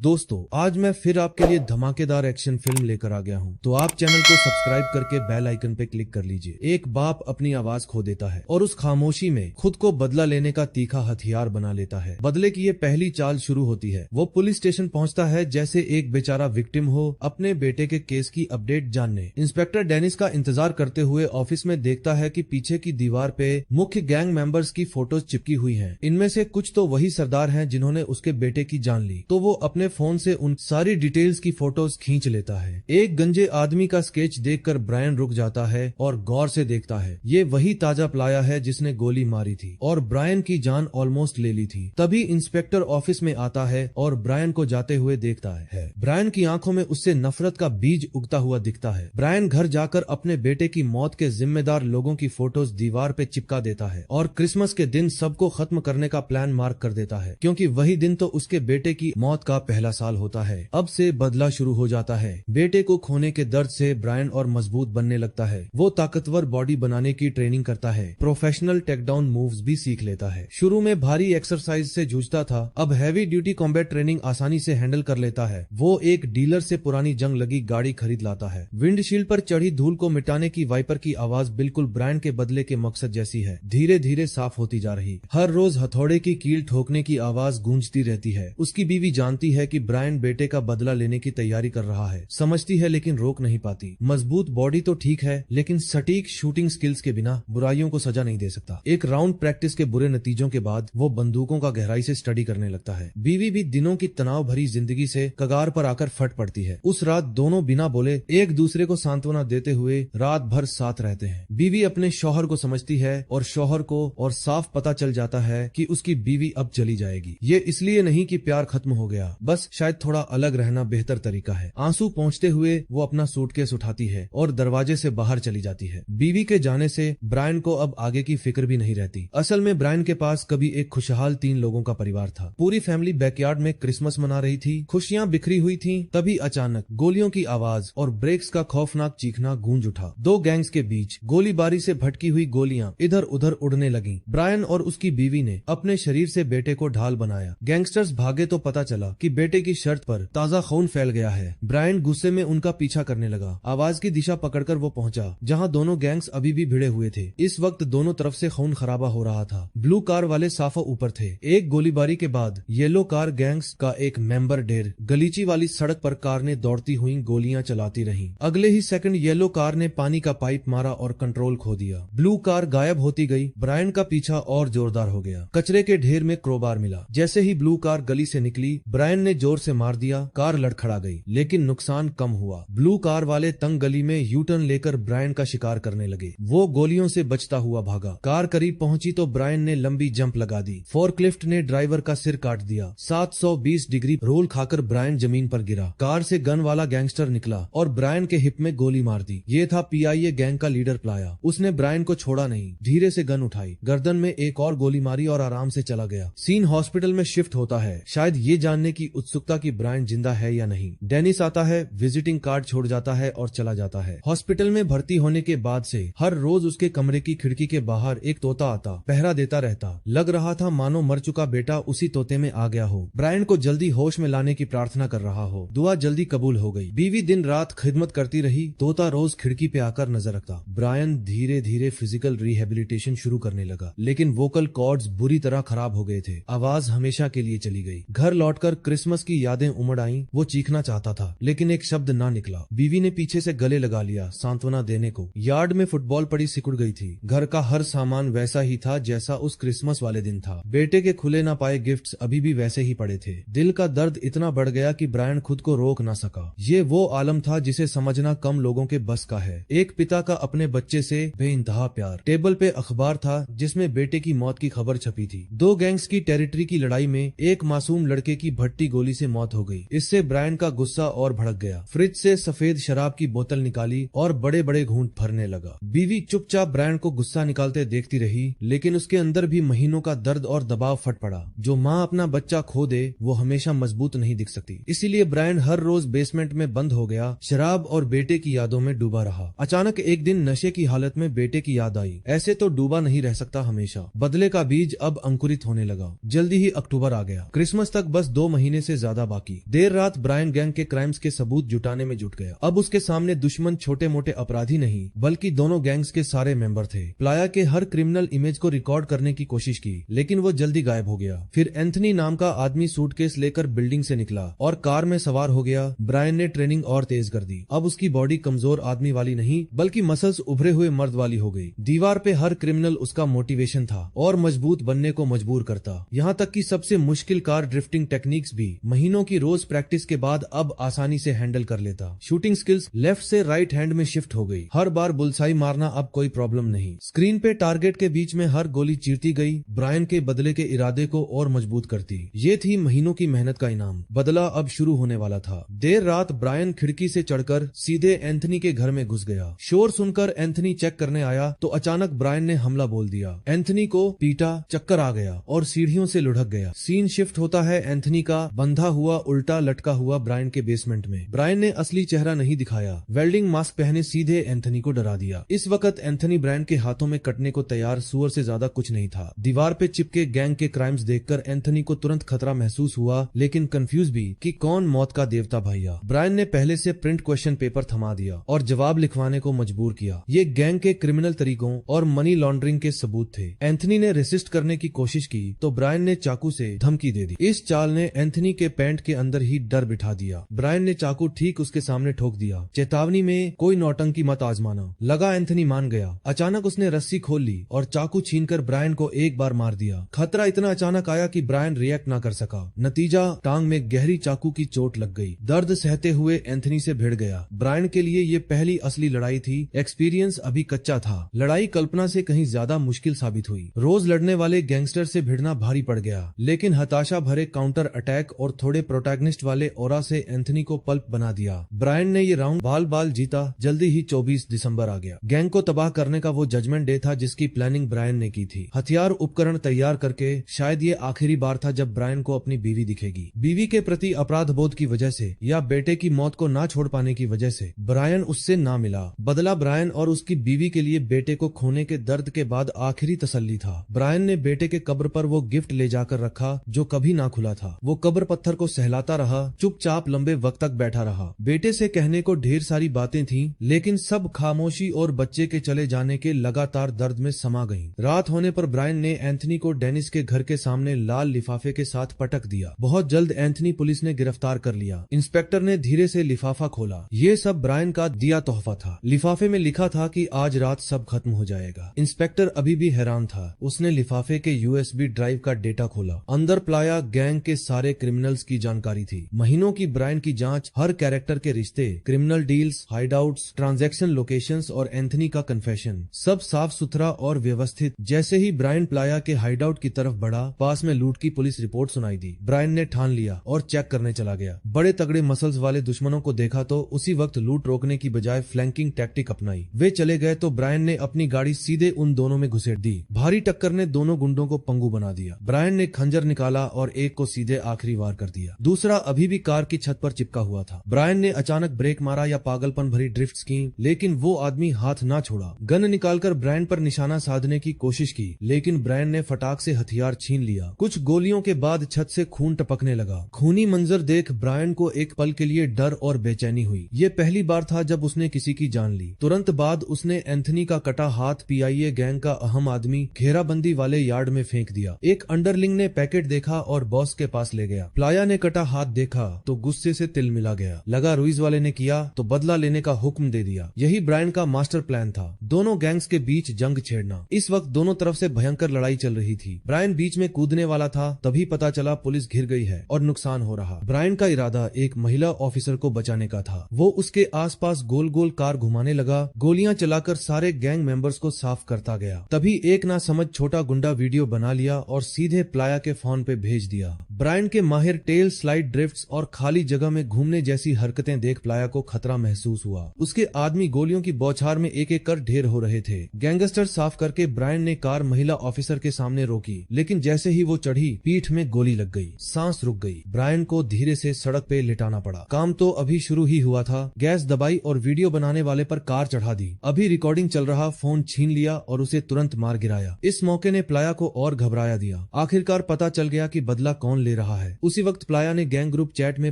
दोस्तों, आज मैं फिर आपके लिए धमाकेदार एक्शन फिल्म लेकर आ गया हूँ। तो आप चैनल को सब्सक्राइब करके बेल आइकन पे क्लिक कर लीजिए। एक बाप अपनी आवाज खो देता है और उस खामोशी में खुद को बदला लेने का तीखा हथियार बना लेता है। बदले की ये पहली चाल शुरू होती है। वो पुलिस स्टेशन पहुंचता है जैसे एक बेचारा विक्टिम हो अपने बेटे के केस की अपडेट जानने। इंस्पेक्टर डेनिस का इंतजार करते हुए ऑफिस में देखता है कि पीछे की दीवार पे मुख्य गैंग मेंबर्स की फोटोज चिपकी हुई हैं। इनमें से कुछ तो वही सरदार हैं जिन्होंने उसके बेटे की जान ली। तो वो अपने फोन से उन सारी डिटेल्स की फोटोज खींच लेता है। एक गंजे आदमी का स्केच देखकर ब्रायन रुक जाता है और गौर से देखता है। ये वही ताजा प्लाया है जिसने गोली मारी थी और ब्रायन की जान ऑलमोस्ट ले ली थी। तभी इंस्पेक्टर ऑफिस में आता है और ब्रायन को जाते हुए देखता है। ब्रायन की आंखों में उससे नफरत का बीज उगता हुआ दिखता है। ब्रायन घर जाकर अपने बेटे की मौत के जिम्मेदार लोगों की फोटोज दीवार पे चिपका देता है और क्रिसमस के दिन सबको खत्म करने का प्लान मार्क कर देता है, क्योंकि वही दिन तो उसके बेटे की मौत का पहला साल होता है। अब से बदला शुरू हो जाता है। बेटे को खोने के दर्द से ब्रायन और मजबूत बनने लगता है। वो ताकतवर बॉडी बनाने की ट्रेनिंग करता है, प्रोफेशनल टेकडाउन मूव्स भी सीख लेता है। शुरू में भारी एक्सरसाइज से जूझता था, अब हैवी ड्यूटी कॉम्बैट ट्रेनिंग आसानी से हैंडल कर लेता है। वो एक डीलर से पुरानी जंग लगी गाड़ी खरीद लाता है। विंडशील्ड पर चढ़ी धूल को मिटाने की वाइपर की आवाज बिल्कुल ब्रायन के बदले के मकसद जैसी है, धीरे धीरे साफ होती जा रही। हर रोज हथौड़े की कील ठोकने की आवाज गूंजती रहती है। उसकी बीवी जानती है कि ब्रायन बेटे का बदला लेने की तैयारी कर रहा है, समझती है लेकिन रोक नहीं पाती। मजबूत बॉडी तो ठीक है, लेकिन सटीक शूटिंग स्किल्स के बिना बुराइयों को सजा नहीं दे सकता। एक राउंड प्रैक्टिस के बुरे नतीजों के बाद वो बंदूकों का गहराई से स्टडी करने लगता है। बीवी भी दिनों की तनाव भरी जिंदगी से कगार पर आकर फट पड़ती है। उस रात दोनों बिना बोले एक दूसरे को सांत्वना देते हुए रात भर साथ रहते हैं। बीवी अपने शौहर को समझती है और शौहर को और साफ पता चल जाता है कि उसकी बीवी अब चली जाएगी। ये इसलिए नहीं कि प्यार खत्म हो गया, बस शायद थोड़ा अलग रहना बेहतर तरीका है। आंसू पहुंचते हुए वो अपना सूटकेस उठाती है और दरवाजे से बाहर चली जाती है। बीवी के जाने से ब्रायन को अब आगे की फिक्र भी नहीं रहती। असल में ब्रायन के पास कभी एक खुशहाल 3 लोगों का परिवार था। पूरी फैमिली बैकयार्ड में क्रिसमस मना रही थी, खुशियां बिखरी हुई थी। तभी अचानक गोलियों की आवाज और ब्रेक्स का खौफनाक चीखना गूंज उठा। 2 गैंग्स के बीच गोलीबारी से भटकी हुई गोलियां इधर उधर उड़ने लगी। ब्रायन और उसकी बीवी ने अपने शरीर से बेटे को ढाल बनाया। गैंगस्टर्स भागे तो पता चला कि बेटे की शर्ट पर ताजा खून फैल गया है। ब्रायन गुस्से में उनका पीछा करने लगा। आवाज की दिशा पकड़कर वो पहुंचा जहां दोनों गैंग्स अभी भी भिड़े हुए थे। इस वक्त दोनों तरफ से खून खराबा हो रहा था। ब्लू कार वाले साफा ऊपर थे। एक गोलीबारी के बाद येलो कार गैंग्स का एक मेंबर ढेर गलीची वाली सड़क पर कार ने दौड़ती हुई गोलियां चलाती रही। अगले ही सेकंड येलो कार ने पानी का पाइप मारा और कंट्रोल खो दिया। ब्लू कार गायब होती गई। ब्रायन का पीछा और जोरदार हो गया। कचरे के ढेर में क्रोबार मिला। जैसे ही ब्लू कार गली से निकली, ब्रायन ने जोर से मार दिया। कार लड़खड़ा गई, लेकिन नुकसान कम हुआ। ब्लू कार वाले तंग गली में यू टर्न लेकर ब्रायन का शिकार करने लगे। वो गोलियों से बचता हुआ भागा। कार करीब पहुंची तो ब्रायन ने लंबी जंप लगा दी। फोर्कलिफ्ट ने ड्राइवर का सिर काट दिया। 720 डिग्री रोल खाकर ब्रायन जमीन पर गिरा। कार से गन वाला गैंगस्टर निकला और ब्रायन के हिप में गोली मार दी। ये था पीआईए गैंग का लीडर प्लाया। उसने ब्रायन को छोड़ा नहीं, धीरे से गन उठाई, गर्दन में एक और गोली मारी और आराम से चला गया। सीन हॉस्पिटल में शिफ्ट होता है, शायद ये जानने की उत्सुकता कि ब्रायन जिंदा है या नहीं। डेनिस आता है, विजिटिंग कार्ड छोड़ जाता है और चला जाता है। हॉस्पिटल में भर्ती होने के बाद से हर रोज उसके कमरे की खिड़की के बाहर एक तोता आता, पहरा देता रहता। लग रहा था मानो मर चुका बेटा उसी तोते में आ गया हो, ब्रायन को जल्दी होश में लाने की प्रार्थना कर रहा हो। दुआ जल्दी कबूल हो गई। बीवी दिन रात खिदमत करती रही, तोता रोज खिड़की पे आकर नजर रखता। ब्रायन धीरे धीरे फिजिकल रिहेबिलिटेशन शुरू करने लगा, लेकिन वोकल कॉर्ड्स बुरी तरह खराब हो गए थे। आवाज हमेशा के लिए चली गई। घर लौटकर क्रिसमस की यादें उमड़ आईं। वो चीखना चाहता था, लेकिन एक शब्द ना निकला। बीवी ने पीछे से गले लगा लिया सांत्वना देने को। यार्ड में फुटबॉल पड़ी सिकुड़ गई थी। घर का हर सामान वैसा ही था जैसा उस क्रिसमस वाले दिन था। बेटे के खुले ना पाए गिफ्ट्स अभी भी वैसे ही पड़े थे। दिल का दर्द इतना बढ़ गया कि ब्रायन खुद को रोक ना सका। ये वो आलम था जिसे समझना कम लोगों के बस का है। एक पिता का अपने बच्चे से बेइंतहा प्यार। टेबल पे अखबार था जिसमें बेटे की मौत की खबर छपी थी। 2 गैंग्स की टेरिटरी की लड़ाई में एक मासूम लड़के की भट्टी गोली से मौत हो गई। इससे ब्रायन का गुस्सा और भड़क गया। फ्रिज से सफेद शराब की बोतल निकाली और बड़े बड़े घूंट भरने लगा। बीवी चुपचाप ब्रायन को गुस्सा निकालते देखती रही, लेकिन उसके अंदर भी महीनों का दर्द और दबाव फट पड़ा। जो माँ अपना बच्चा खो दे वो हमेशा मजबूत नहीं दिख सकती। इसीलिए ब्रायन हर रोज बेसमेंट में बंद हो गया, शराब और बेटे की यादों में डूबा रहा। अचानक एक दिन नशे की हालत में बेटे की याद आई। ऐसे तो डूबा नहीं रह सकता हमेशा। बदले का बीज अब अंकुरित होने लगा। जल्दी ही अक्टूबर आ गया। क्रिसमस तक बस 2 महीने से से ज्यादा बाकी। देर रात ब्रायन गैंग के क्राइम्स के सबूत जुटाने में जुट गया। अब उसके सामने दुश्मन छोटे मोटे अपराधी नहीं बल्कि दोनों गैंग्स के सारे मेंबर थे। प्लाया के हर क्रिमिनल इमेज को रिकॉर्ड करने की कोशिश की, लेकिन वो जल्दी गायब हो गया। फिर एंथनी नाम का आदमी सूटकेस लेकर बिल्डिंग से निकला और कार में सवार हो गया। ब्रायन ने ट्रेनिंग और तेज कर दी। अब उसकी बॉडी कमजोर आदमी वाली नहीं बल्कि मसल्स उभरे हुए मर्द वाली हो गई। दीवार पे हर क्रिमिनल उसका मोटिवेशन था और मजबूत बनने को मजबूर करता। यहाँ तक कि सबसे मुश्किल कार ड्रिफ्टिंग टेक्निक्स भी महीनों की रोज प्रैक्टिस के बाद अब आसानी से हैंडल कर लेता। शूटिंग स्किल्स लेफ्ट से राइट हैंड में शिफ्ट हो गई। हर बार बुलसाई मारना अब कोई प्रॉब्लम नहीं। स्क्रीन पे टारगेट के बीच में हर गोली चीरती गई, ब्रायन के बदले के इरादे को और मजबूत करती। ये थी महीनों की मेहनत का इनाम। बदला अब शुरू होने वाला था। देर रात ब्रायन खिड़की से चढ़कर सीधे एंथनी के घर में घुस गया। शोर सुनकर एंथनी चेक करने आया तो अचानक ब्रायन ने हमला बोल दिया। एंथनी को पीटा, चक्कर आ गया और सीढ़ियों से लुढ़क गया। सीन शिफ्ट होता है एंथनी का बंधा हुआ उल्टा लटका हुआ ब्रायन के बेसमेंट में। ब्रायन ने असली चेहरा नहीं दिखाया, वेल्डिंग मास्क पहने सीधे एंथनी को डरा दिया। इस वक्त एंथनी ब्रायन के हाथों में कटने को तैयार सुअर से ज्यादा कुछ नहीं था। दीवार पे चिपके गैंग के क्राइम्स देखकर एंथनी को तुरंत खतरा महसूस हुआ, लेकिन कंफ्यूज भी कि कौन मौत का देवता भैया। ब्रायन ने पहले से प्रिंट क्वेश्चन पेपर थमा दिया और जवाब लिखवाने को मजबूर किया। ये गैंग के क्रिमिनल तरीकों और मनी लॉन्ड्रिंग के सबूत थे। एंथनी ने रेसिस्ट करने की कोशिश की तो ब्रायन ने चाकू से धमकी दे दी। इस चाल ने एंथनी के पैंट के अंदर ही डर बिठा दिया। ब्रायन ने चाकू ठीक उसके सामने ठोक दिया, चेतावनी में कोई नौटंकी मत आजमाना। लगा एंथनी मान गया। अचानक उसने रस्सी खोल ली और चाकू छीनकर ब्रायन को एक बार मार दिया। खतरा इतना अचानक आया कि ब्रायन रिएक्ट ना कर सका। नतीजा, टांग में गहरी चाकू की चोट लग गई। दर्द सहते हुए एंथनी से भिड़ गया। ब्रायन के लिए ये पहली असली लड़ाई थी। एक्सपीरियंस अभी कच्चा था। लड़ाई कल्पना से कहीं ज्यादा मुश्किल साबित हुई। रोज लड़ने वाले गैंगस्टर से भिड़ना भारी पड़ गया, लेकिन हताशा भरे काउंटर अटैक और थोड़े प्रोटैगनिस्ट वाले ओरा से एंथनी को पल्प बना दिया। ब्रायन ने ये राउंड बाल बाल जीता। जल्दी ही 24 दिसंबर आ गया। गैंग को तबाह करने का वो जजमेंट डे था जिसकी प्लानिंग ब्रायन ने की थी। हथियार उपकरण तैयार करके शायद ये आखिरी बार था जब ब्रायन को अपनी बीवी दिखेगी। बीवी के प्रति अपराध बोध की वजह से या बेटे की मौत को ना छोड़ पाने की वजह से ब्रायन उससे ना मिला। बदला ब्रायन और उसकी बीवी के लिए बेटे को खोने के दर्द के बाद आखिरी तसल्ली था। ब्रायन ने बेटे के कब्र पर वो गिफ्ट ले जाकर रखा जो कभी ना खुला था। वो कब्र पत्थर को सहलाता रहा, चुपचाप लंबे वक्त तक बैठा रहा। बेटे से कहने को ढेर सारी बातें थीं, लेकिन सब खामोशी और बच्चे के चले जाने के लगातार दर्द में समा गईं। रात होने पर ब्रायन ने एंथनी को डेनिस के घर के सामने लाल लिफाफे के साथ पटक दिया। बहुत जल्द एंथनी पुलिस ने गिरफ्तार कर लिया। इंस्पेक्टर ने धीरे से लिफाफा खोला। ये सब ब्रायन का दिया तोहफा था। लिफाफे में लिखा था कि आज रात सब खत्म हो जाएगा। इंस्पेक्टर अभी भी हैरान था। उसने लिफाफे के यूएसबी ड्राइव का डेटा खोला। अंदर प्लाया गैंग के सारे क्रिमिनल्स की जानकारी थी। महीनों की ब्रायन की जांच, हर कैरेक्टर के रिश्ते, क्रिमिनल डील्स, हाइडआउट्स, ट्रांजैक्शन लोकेशंस और एंथनी का कन्फेशन, सब साफ सुथरा और व्यवस्थित। जैसे ही ब्रायन प्लाया के हाइडआउट की तरफ बढ़ा, पास में लूट की पुलिस रिपोर्ट सुनाई दी। ब्रायन ने ठान लिया और चेक करने चला गया। बड़े तगड़े मसल्स वाले दुश्मनों को देखा तो उसी वक्त लूट रोकने की बजाय फ्लैंकिंग टैक्टिक अपनाई। वे चले गए तो ब्रायन ने अपनी गाड़ी सीधे उन दोनों में घुसेड़ दी। भारी टक्कर ने दोनों गुंडों को पंगु बना दिया। ब्रायन ने खंजर निकाला और एक को सीधे आखिरी वार कर दिया। दूसरा अभी भी कार की छत पर चिपका हुआ था। ब्रायन ने अचानक ब्रेक मारा या पागलपन भरी ड्रिफ्ट की, लेकिन वो आदमी हाथ ना छोड़ा। गन निकालकर ब्रायन पर निशाना साधने की कोशिश की, लेकिन ब्रायन ने फटाक से हथियार छीन लिया। कुछ गोलियों के बाद छत से खून टपकने लगा। खूनी मंजर देख ब्रायन को एक पल के लिए डर और बेचैनी हुई। ये पहली बार था जब उसने किसी की जान ली। तुरंत बाद उसने एंथनी का कटा हाथ पीआईए गैंग का अहम आदमी घेराबंदी वाले यार्ड में फेंक दिया। एक अंडरलिंग ने पैकेट देखा और बॉस के पास ले गया। प्लाया ने कटा हाथ देखा तो गुस्से से तिल मिला गया। लगा रुइज वाले ने किया तो बदला लेने का हुक्म दे दिया। यही ब्रायन का मास्टर प्लान था, दोनों गैंग्स के बीच जंग छेड़ना। इस वक्त दोनों तरफ से भयंकर लड़ाई चल रही थी। ब्रायन बीच में कूदने वाला था, तभी पता चला पुलिस घिर गई है और नुकसान हो रहा। ब्रायन का इरादा एक महिला ऑफिसर को बचाने का था। वो उसके आसपास गोल गोल कार घुमाने लगा, गोलियां चलाकर सारे गैंग मेंबर्स को साफ करता गया। तभी एक ना समझ छोटा गुंडा वीडियो बना लिया और सीधे प्लाया के फोन पे भेज दिया। ब्रायन के माहिर टेल स्लाइड ड्रिफ्ट्स और खाली जगह में घूमने जैसी हरकतें देख प्लाया को खतरा महसूस हुआ। उसके आदमी गोलियों की बौछार में एक एक कर ढेर हो रहे थे। गैंगस्टर साफ करके ब्रायन ने कार महिला ऑफिसर के सामने रोकी, लेकिन जैसे ही वो चढ़ी, पीठ में गोली लग गई। सांस रुक गई। ब्रायन को धीरे से सड़क पे लिटाना पड़ा। काम तो अभी शुरू ही हुआ था। गैस दबाई और वीडियो बनाने वाले पर कार चढ़ा दी। अभी रिकॉर्डिंग चल रहा, फोन छीन लिया और उसे तुरंत मार गिराया। इस मौके ने प्लाया को और घबराया दिया। आखिरकार पता चल गया कि बदला कौन ले रहा है। उसी वक्त प्लाया ने गैंग ग्रुप चैट में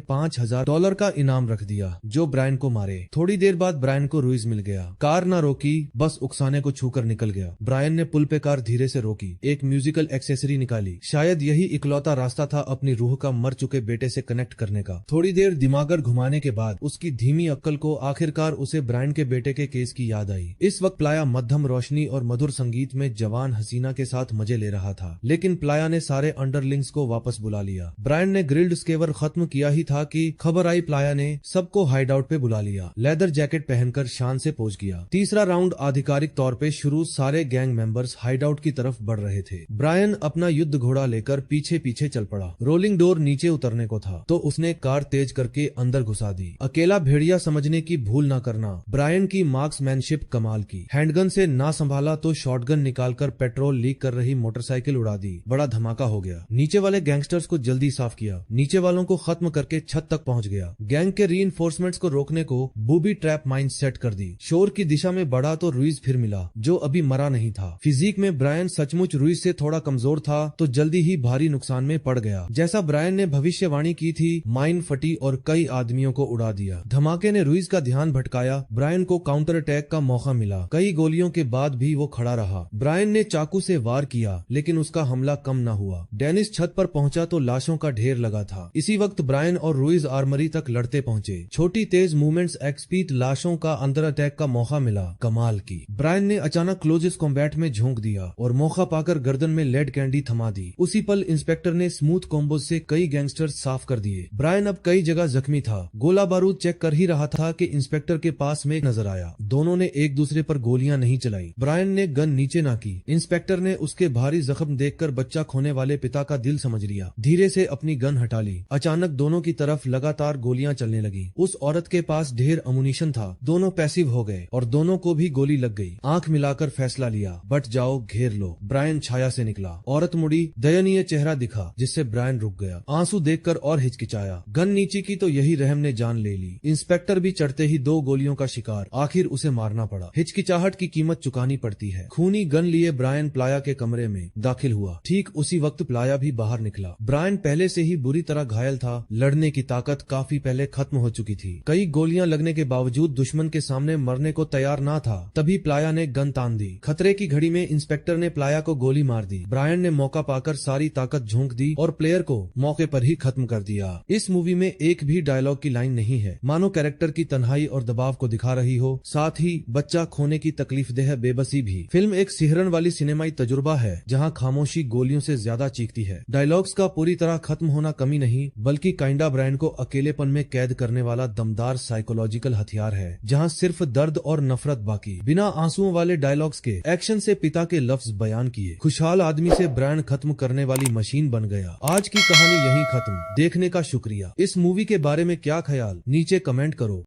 $5000 का इनाम रख दिया जो ब्रायन को मारे। थोड़ी देर बाद ब्रायन को रुइज मिल गया। कार ना रोकी, बस उकसाने को छूकर निकल गया। ब्रायन ने पुल पे कार धीरे से रोकी, एक म्यूजिकल एक्सेसरी निकाली। शायद यही इकलौता रास्ता था अपनी रूह का मर चुके बेटे से कनेक्ट करने का। थोड़ी देर दिमागर घुमाने के बाद उसकी धीमी अक्ल को आखिरकार उसे ब्रायन के बेटे के केस की याद आई। इस वक्त प्लाया मध्यम रोशनी और मधुर संगीत में जवान हसीना के साथ मजे ले रहा था, लेकिन प्लाया ने सारे अंडरलिंग्स को वापस बुला लिया। ब्रायन ने ग्रिल्ड स्केवर खत्म किया ही था कि खबर आई प्लाया ने सबको हाइड आउट पे बुला लिया। लेदर जैकेट पहनकर शान से पहुंच गया। तीसरा राउंड आधिकारिक तौर पे शुरू। सारे गैंग मेंबर्स हाइड आउट की तरफ बढ़ रहे थे। ब्रायन अपना युद्ध घोड़ा लेकर पीछे पीछे चल पड़ा। रोलिंग डोर नीचे उतरने को था तो उसने कार तेज करके अंदर घुसा दी। अकेला भेड़िया समझने की भूल ना करना। ब्रायन की मार्क्समैनशिप कमाल की। हैंडगन से ना संभाला तो शॉटगन निकालकर पेट्रोल लीक कर रही मोटरसाइकिल उड़ा दी। बड़ा धमाका हो गया। नीचे वाले गैंगस्टर्स को जल्दी साफ किया। नीचे वालों को खत्म करके छत तक पहुंच गया। गैंग के रीइंफोर्समेंट्स को रोकने को बूबी ट्रैप माइन सेट कर दी। शोर की दिशा में बढ़ा तो रुइज फिर मिला जो अभी मरा नहीं था। फिजिक में ब्रायन सचमुच रुइज से थोड़ा कमजोर था तो जल्दी ही भारी नुकसान में पड़ गया। जैसा ब्रायन ने भविष्यवाणी की थी, माइन फटी और कई आदमियों को उड़ा दिया। धमाके ने रुइज का ध्यान भटकाया। ब्रायन को काउंटर अटैक का मौका मिला। कई गोलियों के बाद भी वो खड़ा रहा। ब्रायन ने चाकू से वार किया लेकिन उसका हमला कम न हुआ। डेनिस छत पर पहुंचा तो लाशों का ढेर लगा था। इसी वक्त ब्रायन और रुइज आर्मरी तक लड़ते पहुंचे। छोटी तेज मूवमेंट्स एक्सपीट लाशों का अंदर अटैक का मौका मिला। कमाल की। ब्रायन ने अचानक क्लोजेस्ट कॉम्बैट में झोंक दिया और मौका पाकर गर्दन में लेड कैंडी थमा दी। उसी पल इंस्पेक्टर ने स्मूथ कॉम्बो से कई गैंगस्टर साफ कर दिए। ब्रायन अब कई जगह जख्मी था। गोला बारूद चेक कर ही रहा था कि इंस्पेक्टर के पास में नजर आया। दोनों ने एक दूसरे पर गोलियां नहीं चलाई। ब्रायन ने गन नीचे ना की। इंस्पेक्टर ने उसके भारी जख्म देखकर बच्चा खोने वाले पिता का दिल समझ लिया। धीरे से अपनी गन हटा ली। अचानक दोनों की तरफ लगातार गोलियां चलने लगी। उस औरत के पास ढेर अमुनिशन था। दोनों पैसिव हो गए और दोनों को भी गोली लग गई। आंख मिलाकर फैसला लिया, बट जाओ, घेर लो। ब्रायन छाया से निकला। औरत मुड़ी, दयनीय चेहरा दिखा जिससे ब्रायन रुक गया। आंसू देखकर और हिचकिचाया। गन नीचे की तो यही रहम ने जान ले ली। इंस्पेक्टर भी चढ़ते ही 2 गोलियों का शिकार। आखिर उसे मारना पड़ा। हिचकिचाहट की कीमत चुकानी पड़ती है। खूनी गन लिए ब्रायन प्लाया के कमरे में दाखिल हुआ। ठीक उसी वक्त प्लाया भी बाहर निकला। ब्रायन पहले से ही बुरी तरह घायल था। लड़ने की ताकत काफी पहले खत्म हो चुकी थी। कई गोलियां लगने के बावजूद दुश्मन के सामने मरने को तैयार ना था। तभी प्लाया ने गन तान दी। खतरे की घड़ी में इंस्पेक्टर ने प्लाया को गोली मार दी। ब्रायन ने मौका पाकर सारी ताकत झोंक दी और प्लेयर को मौके पर ही खत्म कर दिया। इस मूवी में एक भी डायलॉग की लाइन नहीं है, मानो कैरेक्टर की तन्हाई और दबाव को दिखा रही हो। साथ ही बच्चा खोने की तकलीफदेह बेबसी भी। फिल्म एक सिहरन वाली सिनेमाई तजुर्बा है जहां खामोशी गोलियों से ज्यादा चीखती है। डायलॉग्स का पूरी तरह खत्म होना कमी नहीं, बल्कि काइंडा ब्रायन को अकेलेपन में कैद करने वाला दमदार साइकोलॉजिकल हथियार है जहां सिर्फ दर्द और नफरत बाकी। बिना आंसुओं वाले डायलॉग्स के एक्शन से पिता के लफ्ज बयान किए। खुशहाल आदमी से ब्रायन खत्म करने वाली मशीन बन गया। आज की कहानी यहीं खत्म। देखने का शुक्रिया। इस मूवी के बारे में क्या ख्याल नीचे कमेंट करो।